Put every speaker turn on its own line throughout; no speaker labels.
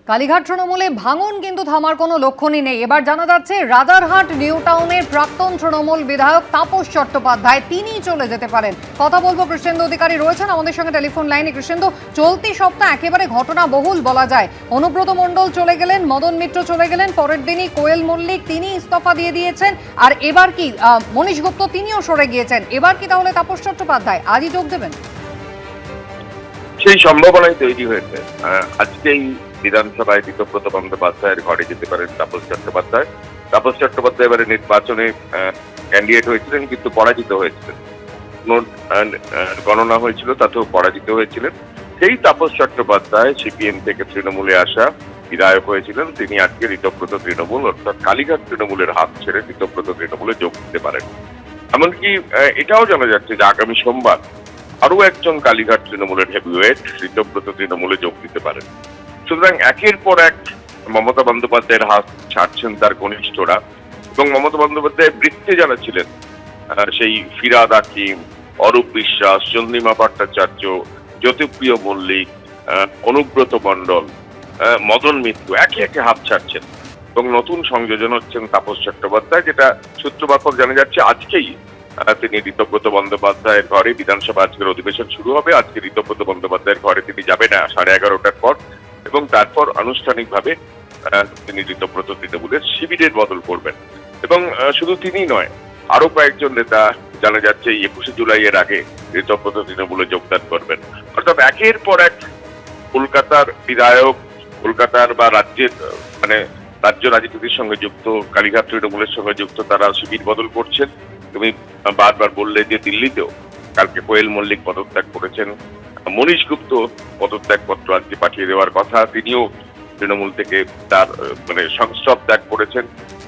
কালীঘাট তৃণমূলে ভাঙন কিন্তু থামার কোনো লক্ষণই নেই। এবার জানা যাচ্ছে রাজারহাট নিউ টাউনের প্রাক্তন তৃণমূল বিধায়ক তাপস চট্টোপাধ্যায় তিনি চলে যেতে পারেন। কথা বলবো কৃষ্ণেন্দু অধিকারী রয়েছেন আমাদের সঙ্গে টেলিফোন লাইনে। কৃষ্ণেন্দু, চলতি সপ্তাহ একেবারে ঘটনা বহুল বলা যায়। অনুব্রত মণ্ডল চলে গেলেন, মদন মিত্র চলে গেলেন, পরের দিনই কোয়েল মল্লিক তিনি ইস্তফা দিয়ে দিয়েছেন, আর এবার কি মনীশ গুপ্ত তিনিও সরে গিয়েছেন। এবার কি তাহলে তাপস চট্টোপাধ্যায় আজই যোগ দেবেন?
সেই সম্ভাবনাই তৈরি হয়েছে। আজকেই বিধানসভায় ঋতব্রত বন্দ্যোপাধ্যায়ের ঘরে যেতে পারেন তাপস চট্টোপাধ্যায়। তাপস চট্টোপাধ্যায় এবারে নির্বাচনে ক্যান্ডিডেট হয়েছিলেন, কিন্তু পরাজিত হয়েছিলেন। গণনা হয়েছিল, তাতেও পরাজিত হয়েছিলেন। সেই তাপস চট্টোপাধ্যায় সিপিএম থেকে তৃণমূলে আসা বিধায়ক হয়েছিলেন। তিনি আজকে ঋতব্রত তৃণমূল অর্থাৎ কালীঘাট তৃণমূলের হাত ছেড়ে ঋতব্রত তৃণমূলে যোগ দিতে পারেন। এমনকি এটাও জানা যাচ্ছে যে আগামী সোমবার আরো একজন কালীঘাট তৃণমূলের হেভিওয়েট ঋতব্রত তৃণমূলে যোগ দিতে পারেন। সুতরাং একের পর এক মমতা বন্দ্যোপাধ্যায়ের হাত ছাড়ছেন তার ঘনিষ্ঠরা, এবং মমতা বন্দ্যোপাধ্যায়ের বৃত্তে যারা ছিলেন সেই ফিরাদ হাকিম, অরূপ বিশ্বাস, চন্দ্রিমা ভট্টাচার্য, জ্যোতিপ্রিয় মল্লিক, অনুব্রত মণ্ডল, মদন মিত্র একে একে হাত ছাড়ছেন, এবং নতুন সংযোজন হচ্ছেন তাপস চট্টোপাধ্যায়। যেটা সূত্রমারফত জানা যাচ্ছে আজকেই তিনি ঋতব্রত বন্দ্যোপাধ্যায়ের ঘরে, বিধানসভা আজকের অধিবেশন শুরু হবে, আজকে ঋতব্রত বন্দ্যোপাধ্যায়ের ঘরে তিনি যাবেন 11:30টার পর, এবং তারপর আনুষ্ঠানিকভাবে তিনি ঋতব্রত তৃণমূলের শিবিরের বদল করবেন। এবং শুধু তিনি নয়, আরো কয়েকজন নেতা জানা যাচ্ছে 21শে জুলাইয়ের আগে ঋতব্রত তৃণমূলে যোগদান করবেন। অর্থাৎ একের পর এক কলকাতার বিধায়ক, কলকাতার বা রাজ্যের রাজ্য রাজনীতির সঙ্গে যুক্ত, কালীঘাট তৃণমূলের সঙ্গে যুক্ত তারা শিবির বদল করছেন। তুমি বারবার বললে যে দিল্লিতেও কালকে কোয়েল মল্লিক পদত্যাগ করেছেন, মনীশ গুপ্ত পদত্যাগপত্র আজকে পাঠিয়ে দেওয়ার কথা, তিনিও তৃণমূল থেকে তার সংস্রব ত্যাগ করেছেন।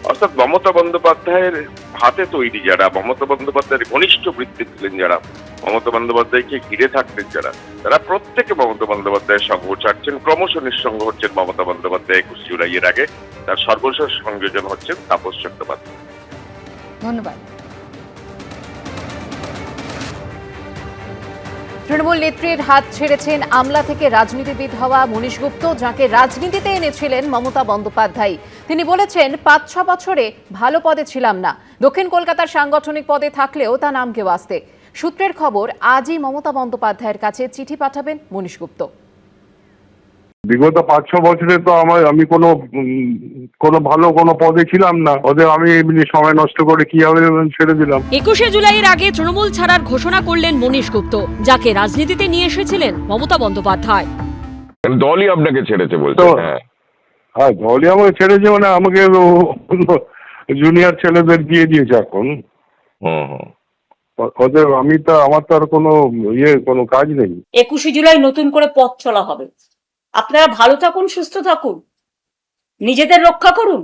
অর্থাৎ মমতা বন্দ্যোপাধ্যায়ের হাতে তৈরি যারা, মমতা বন্দ্যোপাধ্যায়ের ঘনিষ্ঠ বৃত্তি ছিলেন যারা, মমতা বন্দ্যোপাধ্যায়কে ঘিরে থাকতেন যারা, তারা প্রত্যেকে মমতা বন্দ্যোপাধ্যায়ের সঙ্গ ছাড়ছেন। ক্রমশ নিঃসঙ্গ হচ্ছেন মমতা বন্দ্যোপাধ্যায় 21 জুলাইয়ের আগে। তার সর্বশেষ সংযোজন হচ্ছেন তাপস চট্টোপাধ্যায়।
ধন্যবাদ।
তৃণমূল নেত্রীর হাত ছেড়েছেন আমলা থেকে রাজনীতিবিদ হওয়া মনীশ গুপ্ত, যাকে রাজনীতিতে এনেছিলেন মমতা বন্দ্যোপাধ্যায়। তিনি বলেছেন 5-6 বছরে ভালো পদে ছিলাম না, দক্ষিণ কলকাতার সাংগঠনিক পদে থাকলেও তা নামকে বাঁচতে। সূত্রের খবর আজই মমতা বন্দ্যোপাধ্যায়ের কাছে চিঠি পাঠাবেন মনীশ গুপ্ত।
বিগত 5-6 বছরে তো আমি কোনো ভালো কোনো পদে ছিলাম না, ওদের আমি এমনি সময় নষ্ট করে কি হবে ছেড়ে দিলাম।
21শে জুলাইয়ের আগে তৃণমূল ছাড়ার ঘোষণা করলেন মনীশ গুপ্ত, যাকে রাজনীতিতে নিয়ে এসেছিলেন মমতা বন্দ্যোপাধ্যায়।
দলই আপনাকে ছেড়েছে বলছে?
হ্যাঁ, দলই আমাকে ছেড়েছে, আমাকে জুনিয়র ছেলেদের দিয়ে দিয়েছে এখন। ওদের আমার তো আর কোনো কাজ নেই।
21শে জুলাই নতুন করে পথ চলা হবে। আপনারা ভালো থাকুন, সুস্থ থাকুন, নিজেদের রক্ষা করুন।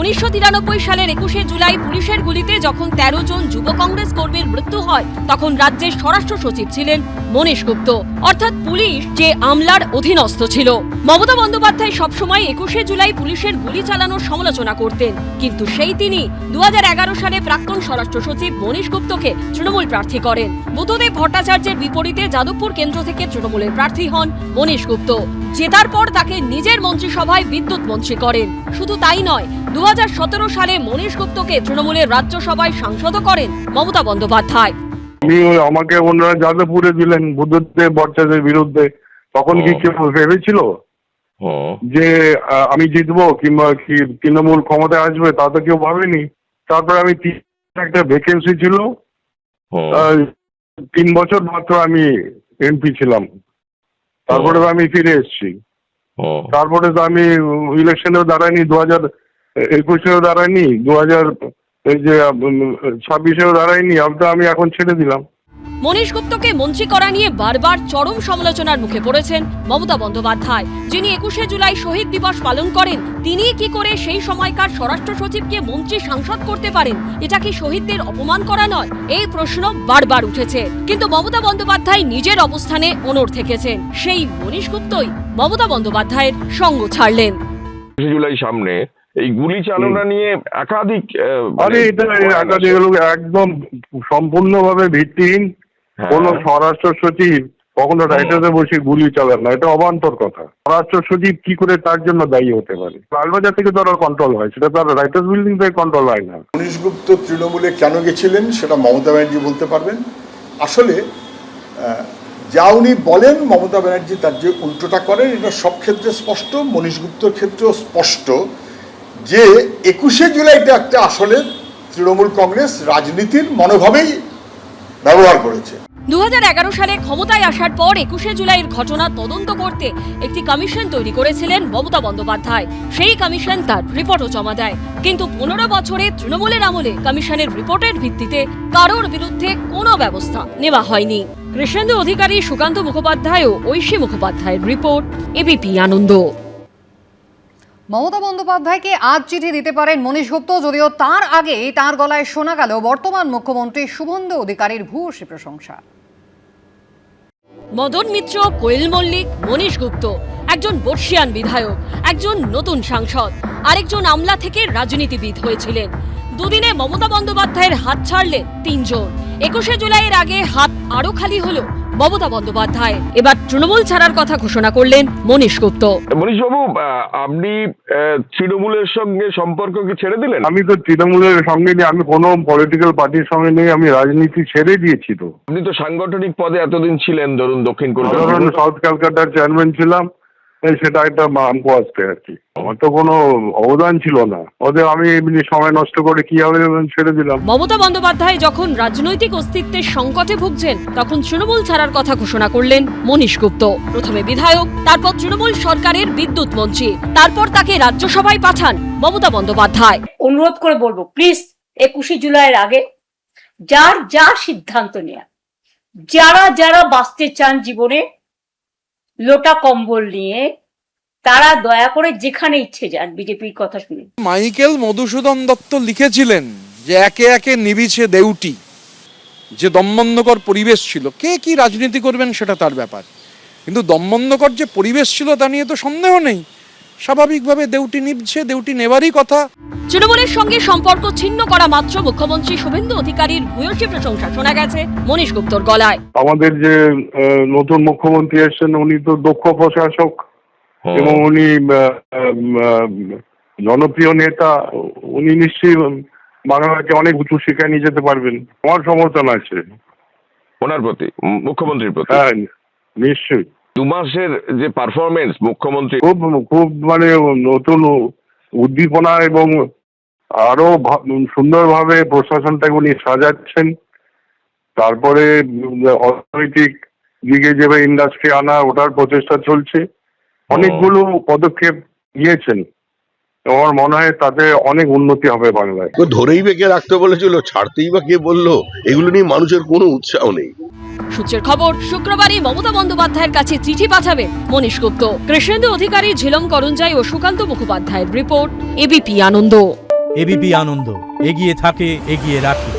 1993 সালের 21শে জুলাই পুলিশের গুলিতে যখন 13 জন যুব কংগ্রেস কর্মীর মৃত্যু হয়, তখন রাজ্যের স্বরাষ্ট্র সচিব ছিলেন মনীশ গুপ্ত। অর্থাৎ পুলিশ যে আমলার অধীনস্থ ছিল। মমতা বন্দ্যোপাধ্যায় সবসময় 21শে জুলাই পুলিশের গুলি চালানোর সমালোচনা করতেন, কিন্তু সেই তিনি 2011 সালে প্রাক্তন স্বরাষ্ট্র সচিব মনীশ গুপ্তকে তৃণমূল প্রার্থী করেন। বুদ্ধদেব ভট্টাচার্যের বিপরীতে যাদবপুর কেন্দ্র থেকে তৃণমূলের প্রার্থী হন মনীশ গুপ্ত। জেতার পর তাকে নিজের মন্ত্রিসভায় বিদ্যুৎ মন্ত্রী করেন। শুধু তাই নয়, 2017 সালে মনীশ গুপ্তকে তৃণমূলের রাজ্যসভায় সাংসদও করেন মমতা বন্দ্যোপাধ্যায়।
আমাকে ওনারা যাদবপুরে দিলেন বুদ্ধদেব ভট্টাচার্যের বিরুদ্ধে। তখন কি কেউ ভেবেছিল যে আমি জিতবো কিংবা তৃণমূল ক্ষমতায় আসবে? তা তো কেউ ভাবেনি। তারপরে আমি একটা ভ্যাকেন্সি ছিল, 3 বছর মাত্র আমি এমপি ছিলাম। তারপরে আমি ফিরে এসেছি। তারপরে তো আমি ইলেকশনেও দাঁড়াইনি, 2021-এও দাঁড়াইনি, 2026-এও দাঁড়াইনি। আমি এখন ছেড়ে দিলাম।
মনীশ গুপ্তকে মন্ত্রী করা নিয়ে বারবার চরম সমালোচনার মুখে পড়েছেন মমতা বন্দ্যোপাধ্যায়। যিনি 21শে জুলাই শহীদ দিবস পালন করেন, তিনি কি করে সেই সময়কার স্বরাষ্ট্র সচিবকে মন্ত্রী সাংসদ করতে পারেন? এটা কি শহীদদের অপমান করা নয়? এই প্রশ্ন বারবার উঠেছে, কিন্তু মমতা বন্দ্যোপাধ্যায় নিজের অবস্থানে অনড় থেকেছেন। সেই মনীশ গুপ্তই মমতা বন্দ্যোপাধ্যায়ের সঙ্গ ছাড়লেন।
21শে জুলাই সামনে এই গুলি চালনা নিয়ে একাধিক
একদম সম্পূর্ণভাবে ভিত্তিহীন। কোন স্বরাষ্ট্র সচিব কখনো রাইটার্সে বসে গুলি চালান না, এটা অবান্তর কথা। স্বরাষ্ট্র সচিব কি করে তার জন্য দায়ী হতে পারে? লালবাজার থেকে তো কন্ট্রোল হয়, সেটা তো আর রাইটার্স বিল্ডিং থেকে কন্ট্রোল হয় না।
মনীশ গুপ্ত তৃণমূলে কেন গেছিলেন সেটা মমতা ব্যানার্জি বলতে পারবেন। আসলে যা উনি বলেন মমতা ব্যানার্জি তার যে উল্টোটা করেন, এটা সব ক্ষেত্রে স্পষ্ট। মনীশ গুপ্তর ক্ষেত্রেও স্পষ্ট যে 21শে জুলাইটা একটা আসলে তৃণমূল কংগ্রেস রাজনীতির মনোভাবেই ব্যবহার করেছে।
2011 সালে ক্ষমতায় আসার পর 21শে জুলাইয়ের ঘটনা তদন্ত করতে একটি কমিশন তৈরি করেছিলেন মমতা বন্দ্যোপাধ্যায়। সেই কমিশন তার রিপোর্টও জমা দেয়, কিন্তু 15 বছরে তৃণমূলের আমলে কমিশনের রিপোর্টের ভিত্তিতে কারোর বিরুদ্ধে কোনো ব্যবস্থা নেওয়া হয়নি। কৃষ্ণেন্দু অধিকারী, সুকান্ত মুখোপাধ্যায় ও ঐশী মুখোপাধ্যায়ের রিপোর্ট, এবিপি আনন্দ।
মমতা বন্দ্যোপাধ্যায়কে আজ চিঠি দিতে পারেন মনীশ গুপ্ত, যদিও তার আগে তার গলায় শোনা গেল বর্তমান মুখ্যমন্ত্রী শুভেন্দু অধিকারীর ভূয়সী প্রশংসা।
মদন মিত্র, কোয়েল মল্লিক, মনীশ গুপ্ত, একজন বর্ষিয়ান বিধায়ক, একজন নতুন সাংসদ, আরেকজন আমলা থেকে রাজনীতিবিদ হয়েছিলেন। দুদিনে মমতা বন্দ্যোপাধ্যায়ের হাত ছাড়লেন 3 জন। 21শে জুলাইয়ের আগে হাত আরো খালি হলো মমতা বন্দ্যোপাধ্যায়। এবার তৃণমূল ছাড়ার কথা ঘোষণা করলেন মনীশ গুপ্ত।
মনীশবাবু, আপনি তৃণমূলের সঙ্গে সম্পর্ক কি ছেড়ে দিলেন?
আমি তো তৃণমূলের সঙ্গে নেই, আমি কোনো পলিটিক্যাল পার্টির সঙ্গে নেই, আমি রাজনীতি ছেড়ে দিয়েছি। তো
আপনি তো সাংগঠনিক পদে এতদিন ছিলেন, ধরুন দক্ষিণ কলকাতা,
সাউথ ক্যালকাটার চেয়ারম্যান ছিলাম, সেটা একটা মানকো আসতে আর কি। আমার তো কোনো অবদান ছিল না ওদের, আমি এমনি সময় নষ্ট করে কি হবে ছেড়ে দিলাম।
মমতা বন্দ্যোপাধ্যায় যখন রাজনৈতিক অস্তিত্বের সংকটে ভুগছেন, তখন তৃণমূল ছাড়ার কথা ঘোষণা করলেন মনীশ গুপ্ত। প্রথমে বিধায়ক, তারপর তৃণমূল সরকারের বিদ্যুৎ মন্ত্রী, তারপর তাকে রাজ্যসভায় পাঠান মমতা বন্দ্যোপাধ্যায়।
অনুরোধ করে বলবো, প্লিজ 21শে জুলাইয়ের আগে যার যা সিদ্ধান্ত নেয়া, যারা যারা বাঁচতে চান জীবনে লোটা কম্বল নিয়ে, তারা দয়া করে যেখানে ইচ্ছে যান বিজেপির কথা শুনে।
মাইকেল মধুসূদন দত্ত লিখেছিলেন যে একে একে নিবিছে দেউটি, যে দমবন্ধকর পরিবেশ ছিল। কে কি রাজনীতি করবেন সেটা তার ব্যাপার, কিন্তু দমবন্ধকর যে পরিবেশ ছিল তা নিয়ে তো সন্দেহ নেই। স্বাভাবিকভাবে দেউটি নিভছে, দেউটি নেবারই কথা।
তৃণমূলের সঙ্গে সম্পর্ক ছিন্ন করা মাত্র মুখ্যমন্ত্রী শুভেন্দু অধিকারীর ভূয়সী প্রশংসা শোনা গেছে মনীশ গুপ্তর গলায়।
আমাদের যে নতুন মুখ্যমন্ত্রী এসেছেন, উনি তো দক্ষ প্রশাসক এবং উনি জনপ্রিয় নেতা। উনি নিশ্চয়ই বাংলাকে অনেক উঁচু শিখায় নিয়ে যেতে পারবেন, আমার সমর্থন আছে
ওনার প্রতি, মুখ্যমন্ত্রীর প্রতি।
হ্যাঁ, নিশ্চয়ই।
2 মাসের যে পারফরমেন্স মুখ্যমন্ত্রী,
খুব মানে নতুন উদ্দীপনা এবং আরো সুন্দরভাবে প্রশাসনটাকে উনি সাজাচ্ছেন। তারপরে অর্থনৈতিক দিকে যেভাবে ইন্ডাস্ট্রি আনা, ওটার প্রচেষ্টা চলছে। অনেকগুলো পদক্ষেপ নিয়েছেন, আমার মনে হয় তাতে অনেক উন্নতি হবে বাংলায়।
ধরেই বেঁকে রাখতে বলেছিল, ছাড়তেই বা কে বললো? এগুলো নিয়ে মানুষের কোনো উৎসাহ নেই।
সূত্রের খবর, শুক্রবারই মমতা বন্দ্যোপাধ্যায়ের কাছে চিঠি পাঠাবে মনীশ গুপ্ত। কৃষ্ণেন্দু অধিকারী, ঝিলম করঞ্জাই ও সুকান্ত মুখোপাধ্যায়ের রিপোর্ট, এবিপি আনন্দ।
এবিপি আনন্দ, এগিয়ে থাকে, এগিয়ে রাখে।